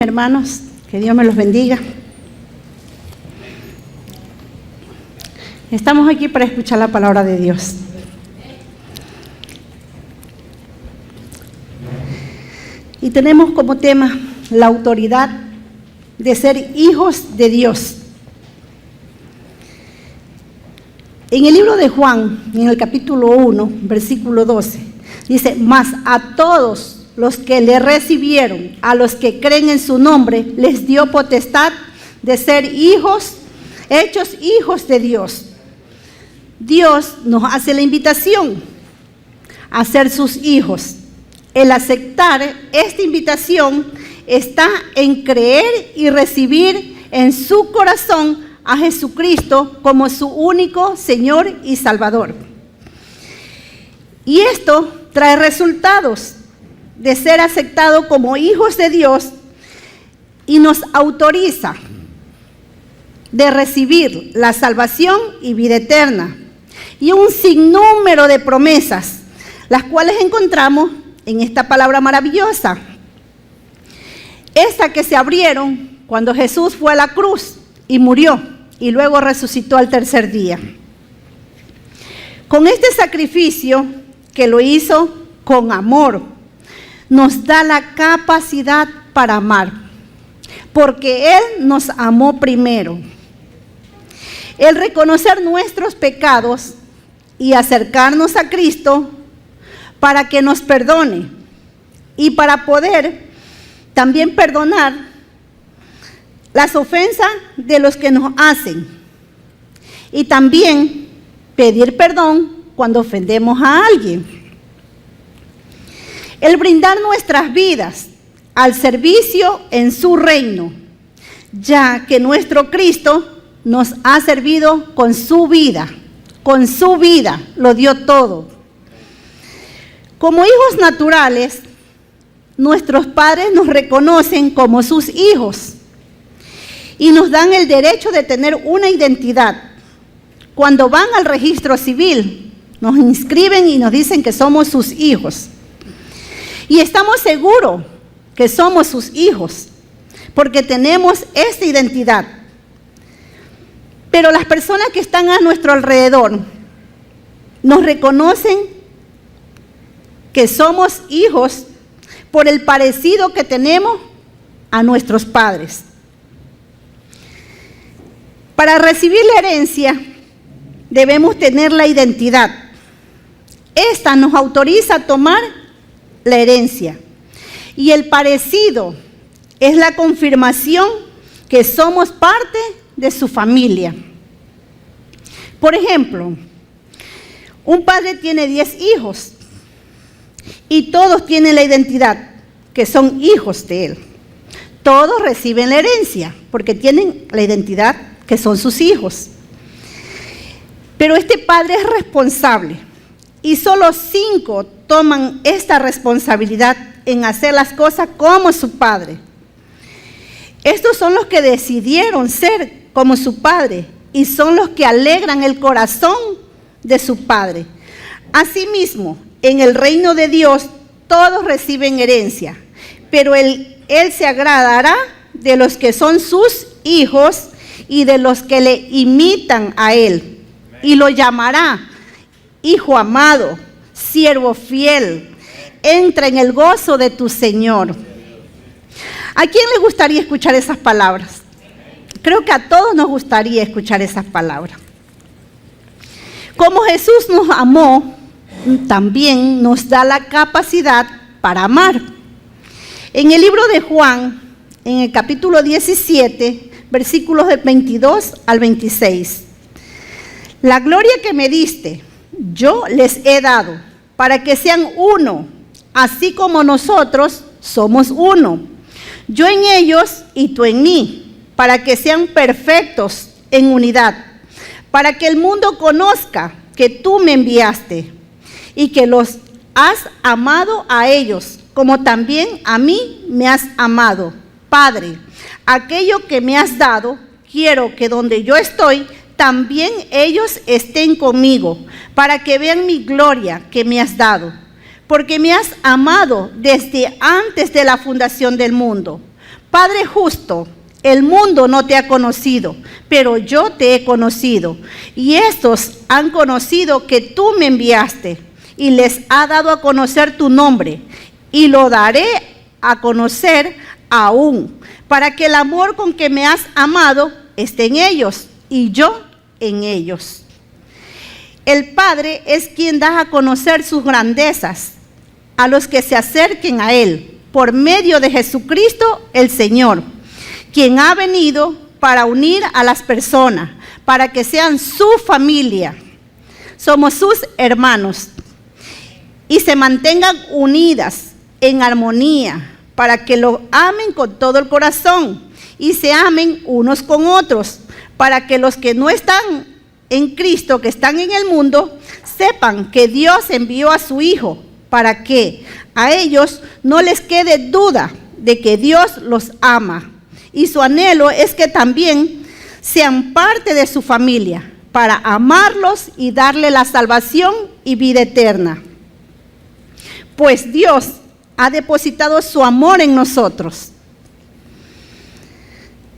Hermanos, que Dios me los bendiga. Estamos aquí para escuchar la palabra de Dios. Y tenemos como tema la autoridad de ser hijos de Dios. En el libro de Juan, en el capítulo 1, versículo 12, dice: mas a todos los que le recibieron, a los que creen en su nombre, les dio potestad de ser hijos, hechos hijos de Dios. Dios nos hace la invitación a ser sus hijos. El aceptar esta invitación está en creer y recibir en su corazón a Jesucristo como su único Señor y Salvador. Y esto trae resultados de ser aceptado como hijos de Dios y nos autoriza de recibir la salvación y vida eterna y un sinnúmero de promesas, las cuales encontramos en esta palabra maravillosa, esta que se abrieron cuando Jesús fue a la cruz y murió y luego resucitó al tercer día. Con este sacrificio que lo hizo con amor, nos da la capacidad para amar, porque Él nos amó primero. El reconocer nuestros pecados y acercarnos a Cristo para que nos perdone y para poder también perdonar las ofensas de los que nos hacen y también pedir perdón cuando ofendemos a alguien. El brindar nuestras vidas al servicio en su reino, ya que nuestro Cristo nos ha servido con su vida, lo dio todo. Como hijos naturales, nuestros padres nos reconocen como sus hijos y nos dan el derecho de tener una identidad. Cuando van al registro civil, nos inscriben y nos dicen que somos sus hijos. Y estamos seguros que somos sus hijos, porque tenemos esta identidad. Pero las personas que están a nuestro alrededor nos reconocen que somos hijos por el parecido que tenemos a nuestros padres. Para recibir la herencia, debemos tener la identidad. Esta nos autoriza a tomar la herencia. Y el parecido es la confirmación que somos parte de su familia. Por ejemplo, un padre tiene 10 hijos y todos tienen la identidad que son hijos de él. Todos reciben la herencia porque tienen la identidad que son sus hijos. Pero este padre es responsable y solo 5 toman esta responsabilidad en hacer las cosas como su padre. Estos son los que decidieron ser como su padre y son los que alegran el corazón de su padre. Asimismo, en el reino de Dios todos reciben herencia, pero Él se agradará de los que son sus hijos y de los que le imitan a Él, y lo llamará hijo amado, siervo fiel, entra en el gozo de tu Señor. ¿A quién le gustaría escuchar esas palabras? Creo que a todos nos gustaría escuchar esas palabras. Como Jesús nos amó, también nos da la capacidad para amar. En el libro de Juan, en el capítulo 17, versículos del 22 al 26. La gloria que me diste, yo les he dado, para que sean uno, así como nosotros somos uno. Yo en ellos y tú en mí, para que sean perfectos en unidad, para que el mundo conozca que tú me enviaste y que los has amado a ellos, como también a mí me has amado. Padre, aquello que me has dado, quiero que donde yo estoy, también ellos estén conmigo, para que vean mi gloria que me has dado, porque me has amado desde antes de la fundación del mundo. Padre justo, el mundo no te ha conocido, pero yo te he conocido. Y estos han conocido que tú me enviaste y les ha dado a conocer tu nombre. Y lo daré a conocer aún, para que el amor con que me has amado esté en ellos y yo en ellos. El Padre es quien da a conocer sus grandezas a los que se acerquen a Él, por medio de Jesucristo el Señor, quien ha venido para unir a las personas, para que sean su familia. Somos sus hermanos y se mantengan unidas en armonía, para que lo amen con todo el corazón y se amen unos con otros, para que los que no están en Cristo, que están en el mundo, sepan que Dios envió a su Hijo, para que a ellos no les quede duda de que Dios los ama. Y su anhelo es que también sean parte de su familia, para amarlos y darle la salvación y vida eterna. Pues Dios ha depositado su amor en nosotros,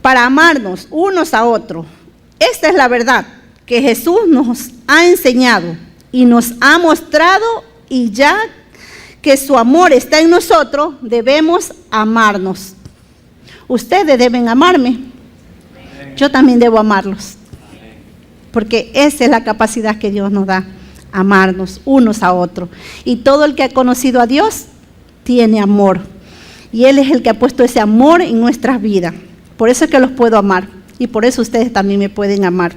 para amarnos unos a otros. Esta es la verdad que Jesús nos ha enseñado y nos ha mostrado, y ya que su amor está en nosotros, debemos amarnos. Ustedes deben amarme. Yo también debo amarlos. Porque esa es la capacidad que Dios nos da, amarnos unos a otros. Y todo el que ha conocido a Dios tiene amor. Y Él es el que ha puesto ese amor en nuestras vidas. Por eso es que los puedo amar. Y por eso ustedes también me pueden amar.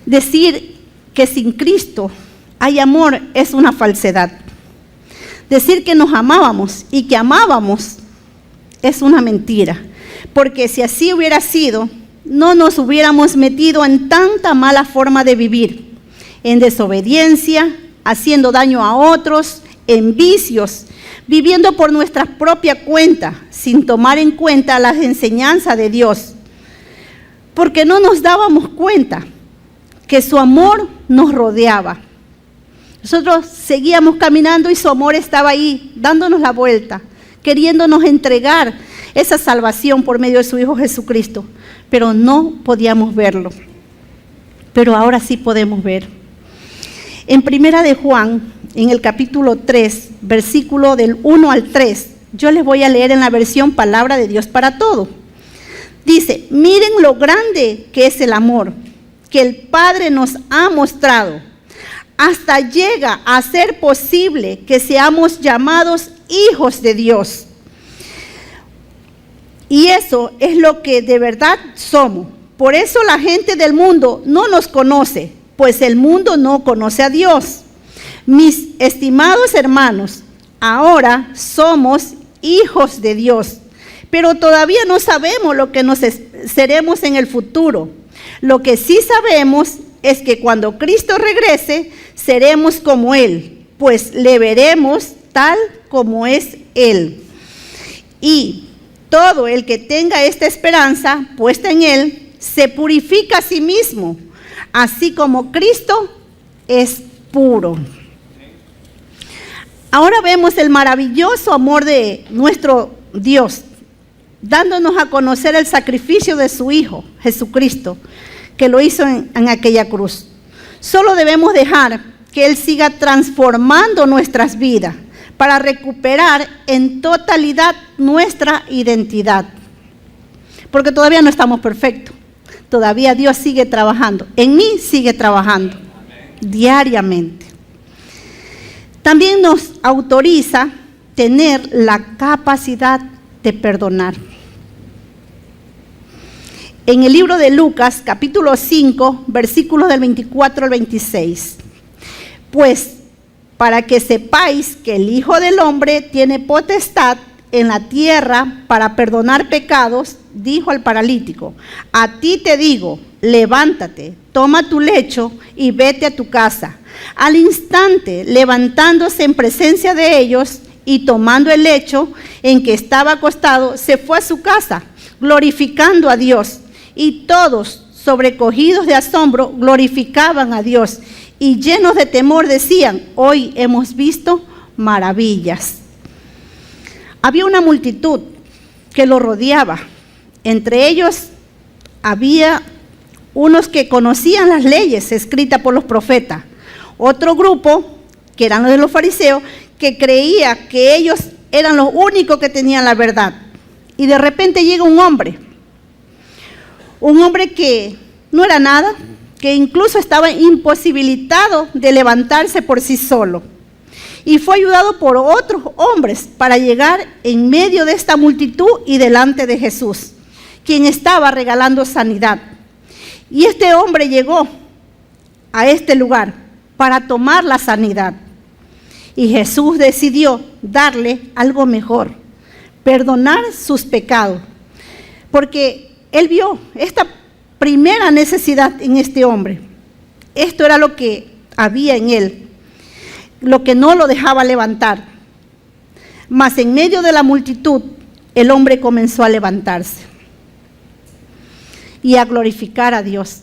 Decir que sin Cristo hay amor es una falsedad. Decir que nos amábamos y que amábamos es una mentira. Porque si así hubiera sido, no nos hubiéramos metido en tanta mala forma de vivir, en desobediencia, haciendo daño a otros, en vicios, viviendo por nuestra propia cuenta, sin tomar en cuenta las enseñanzas de Dios. Porque no nos dábamos cuenta que su amor nos rodeaba. Nosotros seguíamos caminando y su amor estaba ahí, dándonos la vuelta, queriéndonos entregar esa salvación por medio de su Hijo Jesucristo. Pero no podíamos verlo. Pero ahora sí podemos ver. En Primera de Juan, en el capítulo 3, versículo del 1 al 3, yo les voy a leer en la versión Palabra de Dios para Todo. Dice: miren lo grande que es el amor que el Padre nos ha mostrado. Hasta llega a ser posible que seamos llamados hijos de Dios. Y eso es lo que de verdad somos. Por eso la gente del mundo no nos conoce, pues el mundo no conoce a Dios. Mis estimados hermanos, ahora somos hijos de Dios, pero todavía no sabemos lo que nos seremos en el futuro. Lo que sí sabemos es que cuando Cristo regrese, seremos como Él, pues le veremos tal como es Él. Y todo el que tenga esta esperanza puesta en Él, se purifica a sí mismo, así como Cristo es puro. Ahora vemos el maravilloso amor de nuestro Dios, dándonos a conocer el sacrificio de su Hijo, Jesucristo, que lo hizo en aquella cruz. Solo debemos dejar que Él siga transformando nuestras vidas para recuperar en totalidad nuestra identidad. Porque todavía no estamos perfectos. Todavía Dios sigue trabajando. En mí sigue trabajando diariamente. También nos autoriza tener la capacidad de perdonar. En el libro de Lucas, capítulo 5, versículos del 24 al 26. Pues, para que sepáis que el Hijo del Hombre tiene potestad en la tierra para perdonar pecados, dijo al paralítico: a ti te digo, levántate, toma tu lecho y vete a tu casa. Al instante, levantándose en presencia de ellos y tomando el lecho en que estaba acostado, se fue a su casa, glorificando a Dios. Y todos, sobrecogidos de asombro, glorificaban a Dios. Y llenos de temor decían: hoy hemos visto maravillas. Había una multitud que lo rodeaba. Entre ellos había unos que conocían las leyes escritas por los profetas. Otro grupo, que eran los de los fariseos, que creía que ellos eran los únicos que tenían la verdad. Y de repente llega un hombre que no era nada, que incluso estaba imposibilitado de levantarse por sí solo. Y fue ayudado por otros hombres para llegar en medio de esta multitud y delante de Jesús, quien estaba regalando sanidad. Y este hombre llegó a este lugar para tomar la sanidad. Y Jesús decidió darle algo mejor, perdonar sus pecados, porque él vio esta primera necesidad en este hombre. Esto era lo que había en él, lo que no lo dejaba levantar. Mas en medio de la multitud, el hombre comenzó a levantarse y a glorificar a Dios.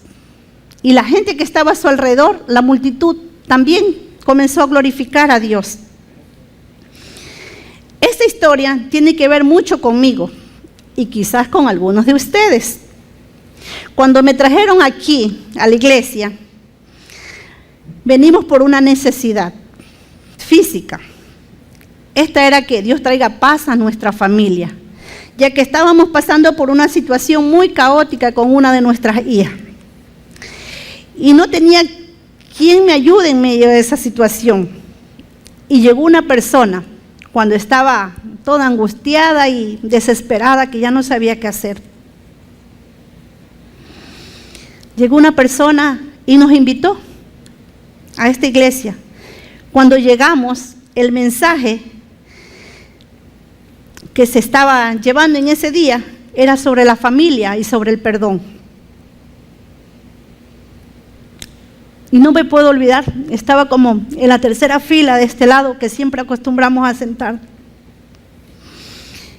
Y la gente que estaba a su alrededor, la multitud, también comenzó a glorificar a Dios. Esta historia tiene que ver mucho conmigo y quizás con algunos de ustedes. Cuando me trajeron aquí a la iglesia, venimos por una necesidad física. Esta era que Dios traiga paz a nuestra familia, ya que estábamos pasando por una situación muy caótica con una de nuestras hijas. Y no tenía quien me ayude en medio de esa situación. Y llegó una persona, cuando estaba toda angustiada y desesperada, que ya no sabía qué hacer. Llegó una persona y nos invitó a esta iglesia. Cuando llegamos, el mensaje que se estaba llevando en ese día era sobre la familia y sobre el perdón. Y no me puedo olvidar, estaba como en la tercera fila de este lado que siempre acostumbramos a sentar.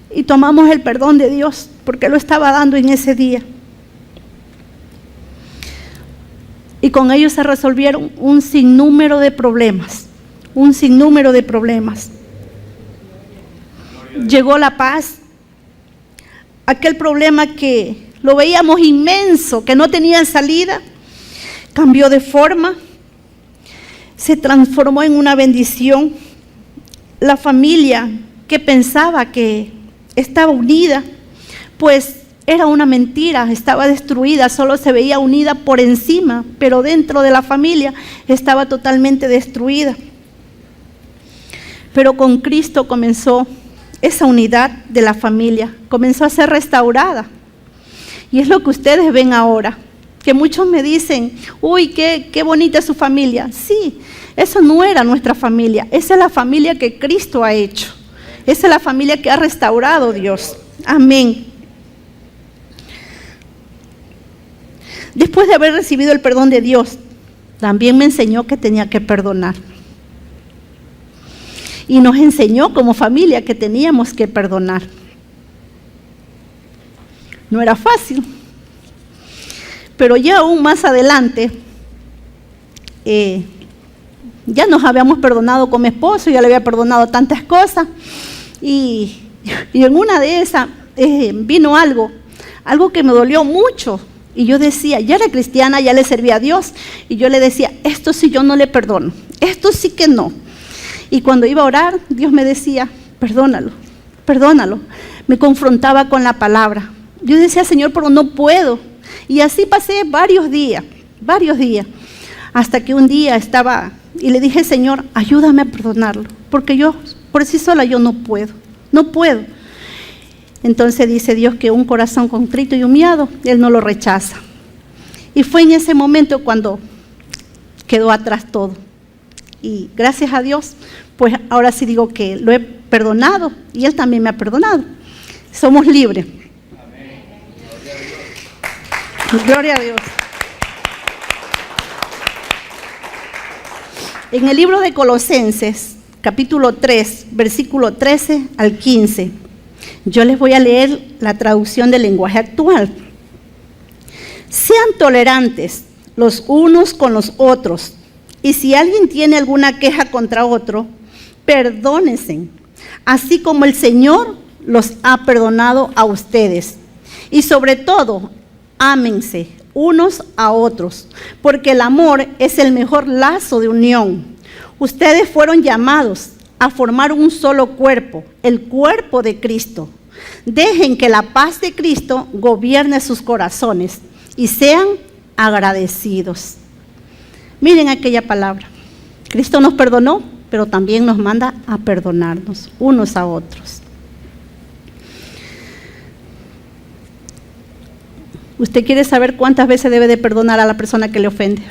Y tomamos el perdón de Dios porque lo estaba dando en ese día. Y con ellos se resolvieron un sinnúmero de problemas, un sinnúmero de problemas. Llegó la paz. Aquel problema que lo veíamos inmenso, que no tenía salida, cambió de forma, se transformó en una bendición. La familia que pensaba que estaba unida, pues era una mentira, estaba destruida, solo se veía unida por encima, pero dentro de la familia estaba totalmente destruida. Pero con Cristo comenzó esa unidad de la familia, comenzó a ser restaurada. Y es lo que ustedes ven ahora, que muchos me dicen, uy, qué bonita es su familia. Sí, eso no era nuestra familia, esa es la familia que Cristo ha hecho. Esa es la familia que ha restaurado Dios. Amén. Después de haber recibido el perdón de Dios, también me enseñó que tenía que perdonar. Y nos enseñó como familia que teníamos que perdonar. No era fácil. Pero ya aún más adelante, ya nos habíamos perdonado con mi esposo, ya le había perdonado tantas cosas. Y en una de esas vino algo que me dolió mucho. Y yo decía, ya era cristiana, ya le servía a Dios. Y yo le decía, esto sí yo no le perdono, esto sí que no. Y cuando iba a orar, Dios me decía, perdónalo, perdónalo. Me confrontaba con la palabra. Yo decía, Señor, pero no puedo. Y así pasé varios días, hasta que un día estaba y le dije, Señor, ayúdame a perdonarlo, porque yo por sí sola yo no puedo. Entonces dice Dios que un corazón contrito y humillado, Él no lo rechaza. Y fue en ese momento cuando quedó atrás todo. Y gracias a Dios, pues ahora sí digo que lo he perdonado y Él también me ha perdonado. Somos libres. Gloria a Dios. En el libro de Colosenses, capítulo 3, versículo 13 al 15, yo les voy a leer la traducción del lenguaje actual. Sean tolerantes los unos con los otros, y si alguien tiene alguna queja contra otro, perdónense, así como el Señor los ha perdonado a ustedes. Y sobre todo, ámense unos a otros, porque el amor es el mejor lazo de unión. Ustedes fueron llamados a formar un solo cuerpo, el cuerpo de Cristo. Dejen que la paz de Cristo gobierne sus corazones y sean agradecidos. Miren aquella palabra. Cristo nos perdonó, pero también nos manda a perdonarnos unos a otros. ¿Usted quiere saber cuántas veces debe de perdonar a la persona que le ofende?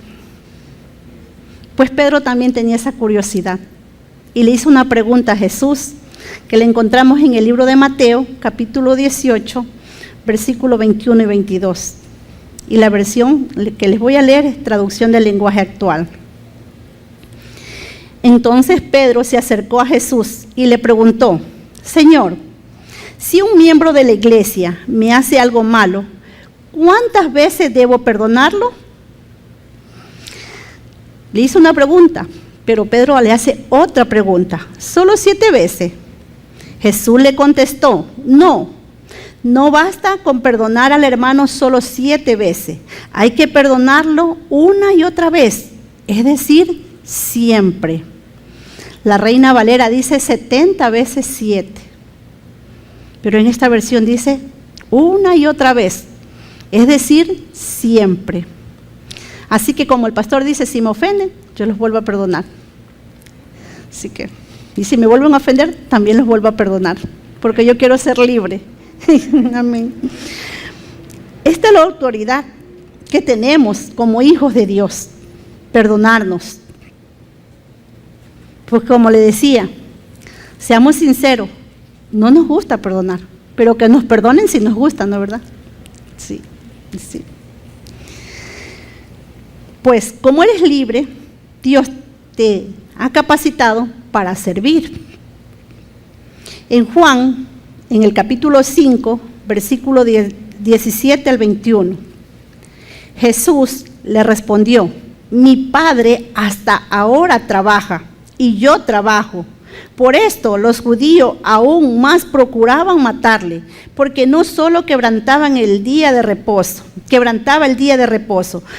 Pues Pedro también tenía esa curiosidad y le hizo una pregunta a Jesús, que le encontramos en el libro de Mateo, capítulo 18, versículo 21 y 22. Y la versión que les voy a leer es traducción del lenguaje actual. Entonces Pedro se acercó a Jesús y le preguntó: Señor, si un miembro de la iglesia me hace algo malo, ¿cuántas veces debo perdonarlo? Le hizo una pregunta, pero Pedro le hace otra pregunta: ¿solo 7 veces? Jesús le contestó: no basta con perdonar al hermano solo 7 veces. Hay que perdonarlo una y otra vez, es decir, siempre. La Reina Valera dice 70 veces 7, pero en esta versión dice una y otra vez, es decir, siempre. Así que como el pastor dice, si me ofenden, yo los vuelvo a perdonar. Así que, y si me vuelven a ofender, también los vuelvo a perdonar, porque yo quiero ser libre. Amén. Esta es la autoridad que tenemos como hijos de Dios, perdonarnos. Pues como le decía, seamos sinceros, no nos gusta perdonar, pero que nos perdonen si nos gusta, ¿no es verdad? Sí. Pues como eres libre, Dios te ha capacitado para servir. En Juan, en el capítulo 5, versículo 17 al 21, Jesús le respondió: mi Padre hasta ahora trabaja y yo trabajo. Por esto los judíos aún más procuraban matarle, porque no solo quebrantaba el día de reposo,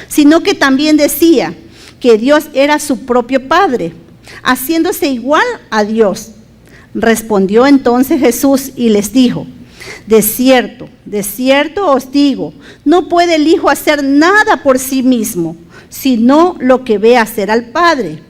sino que también decía que Dios era su propio Padre, haciéndose igual a Dios. Respondió entonces Jesús y les dijo: de cierto os digo, no puede el Hijo hacer nada por sí mismo, sino lo que ve hacer al Padre.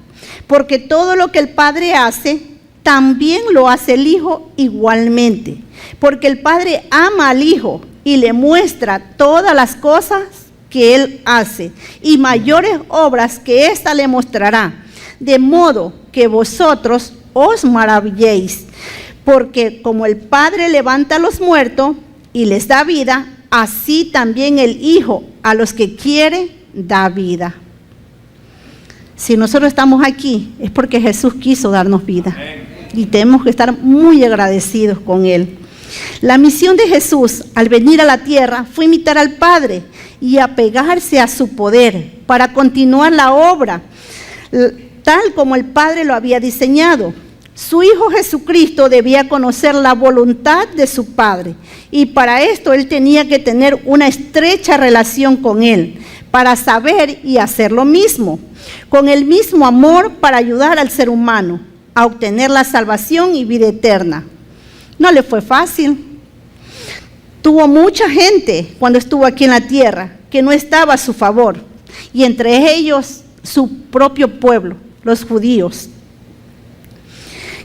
Porque todo lo que el Padre hace, también lo hace el Hijo igualmente. Porque el Padre ama al Hijo y le muestra todas las cosas que Él hace, y mayores obras que ésta le mostrará, de modo que vosotros os maravilléis. Porque como el Padre levanta a los muertos y les da vida, así también el Hijo a los que quiere da vida. Si nosotros estamos aquí, es porque Jesús quiso darnos vida. Y tenemos que estar muy agradecidos con Él. La misión de Jesús al venir a la tierra fue imitar al Padre y apegarse a su poder para continuar la obra, tal como el Padre lo había diseñado. Su Hijo Jesucristo debía conocer la voluntad de su Padre, y para esto Él tenía que tener una estrecha relación con Él, para saber y hacer lo mismo, con el mismo amor para ayudar al ser humano a obtener la salvación y vida eterna. No le fue fácil. Tuvo mucha gente cuando estuvo aquí en la tierra que no estaba a su favor, y entre ellos su propio pueblo, los judíos,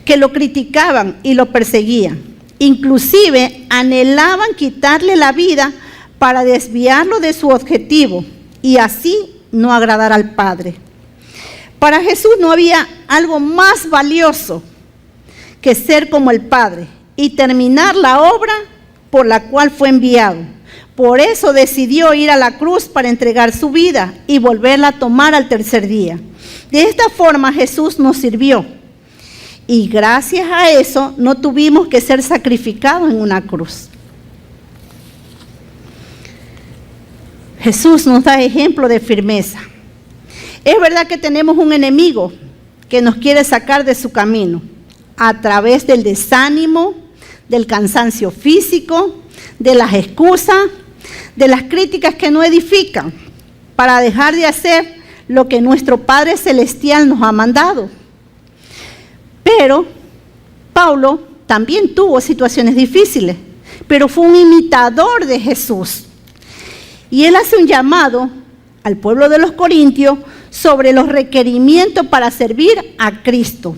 que lo criticaban y lo perseguían. Inclusive anhelaban quitarle la vida para desviarlo de su objetivo y así no agradar al Padre. Para Jesús no había algo más valioso que ser como el Padre y terminar la obra por la cual fue enviado. Por eso decidió ir a la cruz para entregar su vida y volverla a tomar al tercer día. De esta forma Jesús nos sirvió, y gracias a eso no tuvimos que ser sacrificados en una cruz. Jesús nos da ejemplo de firmeza. Es verdad que tenemos un enemigo que nos quiere sacar de su camino a través del desánimo, del cansancio físico, de las excusas, de las críticas que no edifican, para dejar de hacer lo que nuestro Padre Celestial nos ha mandado. Pero Pablo también tuvo situaciones difíciles, pero fue un imitador de Jesús. Y él hace un llamado al pueblo de los Corintios sobre los requerimientos para servir a Cristo.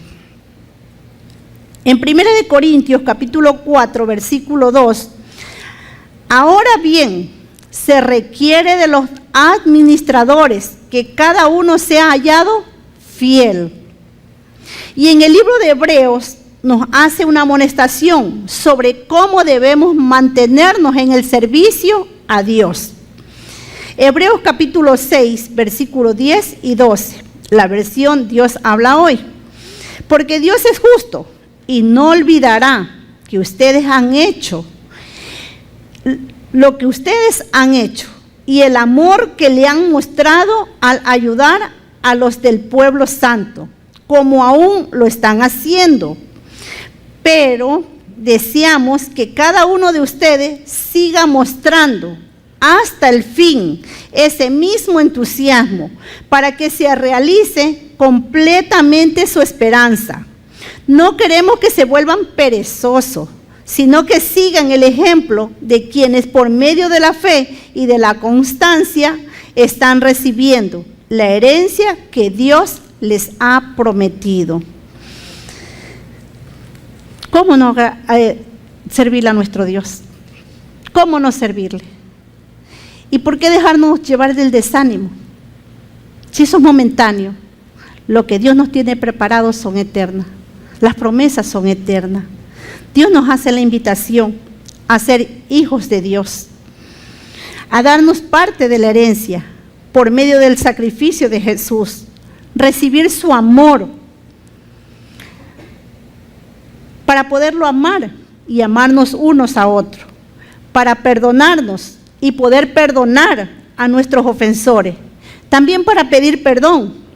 En 1 Corintios capítulo 4, versículo 2, ahora bien, se requiere de los administradores que cada uno sea hallado fiel. Y en el libro de Hebreos nos hace una amonestación sobre cómo debemos mantenernos en el servicio a Dios. Hebreos capítulo 6, versículos 10 y 12, la versión Dios habla hoy. Porque Dios es justo y no olvidará que ustedes han hecho lo que ustedes han hecho y el amor que le han mostrado al ayudar a los del pueblo santo, como aún lo están haciendo. Pero deseamos que cada uno de ustedes siga mostrando hasta el fin ese mismo entusiasmo para que se realice completamente su esperanza. No queremos que se vuelvan perezosos, sino que sigan el ejemplo de quienes por medio de la fe y de la constancia están recibiendo la herencia que Dios les ha prometido. ¿Cómo no servirle a nuestro Dios? ¿Cómo no servirle? ¿Y por qué dejarnos llevar del desánimo? Si eso es momentáneo, lo que Dios nos tiene preparado son eternas. Las promesas son eternas. Dios nos hace la invitación a ser hijos de Dios, a darnos parte de la herencia por medio del sacrificio de Jesús, recibir su amor para poderlo amar y amarnos unos a otros, para perdonarnos y poder perdonar a nuestros ofensores, también para pedir perdón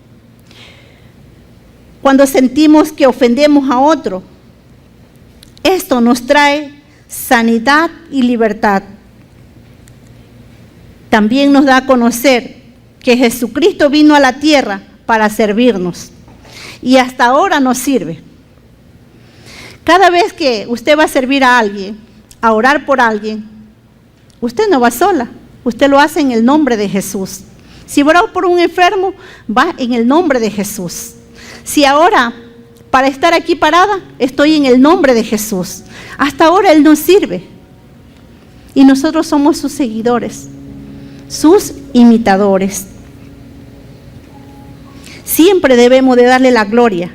cuando sentimos que ofendemos a otro. Esto nos trae sanidad y libertad. También nos da a conocer que Jesucristo vino a la tierra para servirnos y hasta ahora nos sirve. Cada vez que usted va a servir a alguien, a orar por alguien, usted no va sola, usted lo hace en el nombre de Jesús. Si ora por un enfermo, va en el nombre de Jesús. Si ahora, para estar aquí parada, estoy en el nombre de Jesús. Hasta ahora Él nos sirve. Y nosotros somos sus seguidores, sus imitadores. Siempre debemos de darle la gloria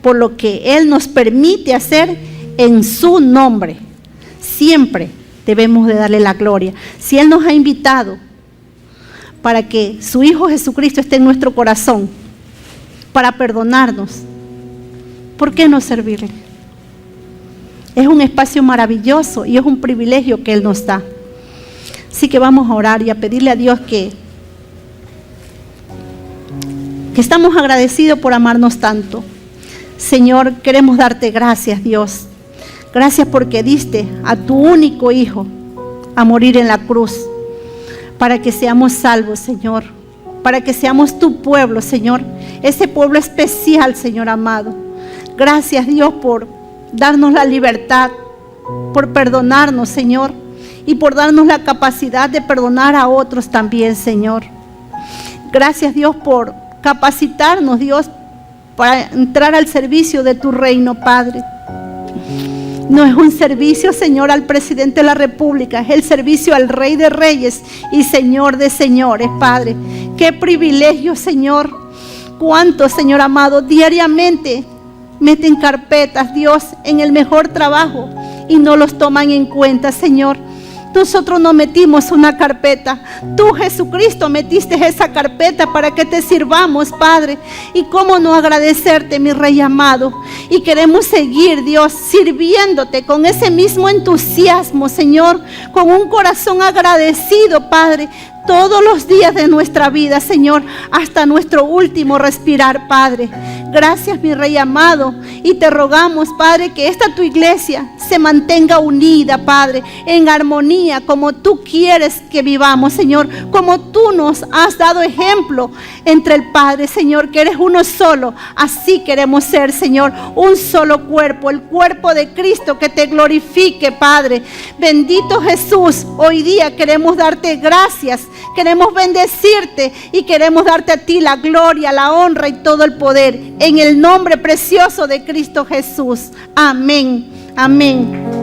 por lo que Él nos permite hacer en su nombre. Siempre debemos de darle la gloria. Si Él nos ha invitado para que su Hijo Jesucristo esté en nuestro corazón, para perdonarnos, ¿por qué no servirle? Es un espacio maravilloso y es un privilegio que Él nos da. Así que vamos a orar y a pedirle a Dios que estamos agradecidos por amarnos tanto. Señor, queremos darte gracias, Dios. Gracias porque diste a tu único Hijo a morir en la cruz para que seamos salvos, Señor. Para que seamos tu pueblo, Señor. Ese pueblo especial, Señor amado. Gracias, Dios, por darnos la libertad, por perdonarnos, Señor, y por darnos la capacidad de perdonar a otros también, Señor. Gracias, Dios, por capacitarnos, Dios, para entrar al servicio de tu reino, Padre. No es un servicio, Señor, al presidente de la República, es el servicio al Rey de Reyes y Señor de Señores, Padre. Qué privilegio, Señor. Cuántos, Señor amado, diariamente meten carpetas, Dios, en el mejor trabajo y no los toman en cuenta, Señor. Nosotros no metimos una carpeta. Tú, Jesucristo, metiste esa carpeta para que te sirvamos, Padre. Y cómo no agradecerte, mi Rey amado. Y queremos seguir, Dios, sirviéndote con ese mismo entusiasmo, Señor. Con un corazón agradecido, Padre. todos los días de nuestra vida, Señor, hasta nuestro último respirar, Padre. Gracias, mi Rey amado, y te rogamos, Padre, que esta tu iglesia se mantenga unida, Padre, en armonía, como tú quieres que vivamos, Señor, como tú nos has dado ejemplo entre el Padre, Señor, que eres uno solo. Así queremos ser, Señor, un solo cuerpo, el cuerpo de Cristo, que te glorifique, Padre. Bendito Jesús, hoy día queremos darte gracias, queremos bendecirte y queremos darte a ti la gloria, la honra y todo el poder, en el nombre precioso de Cristo Jesús. Amén, amén.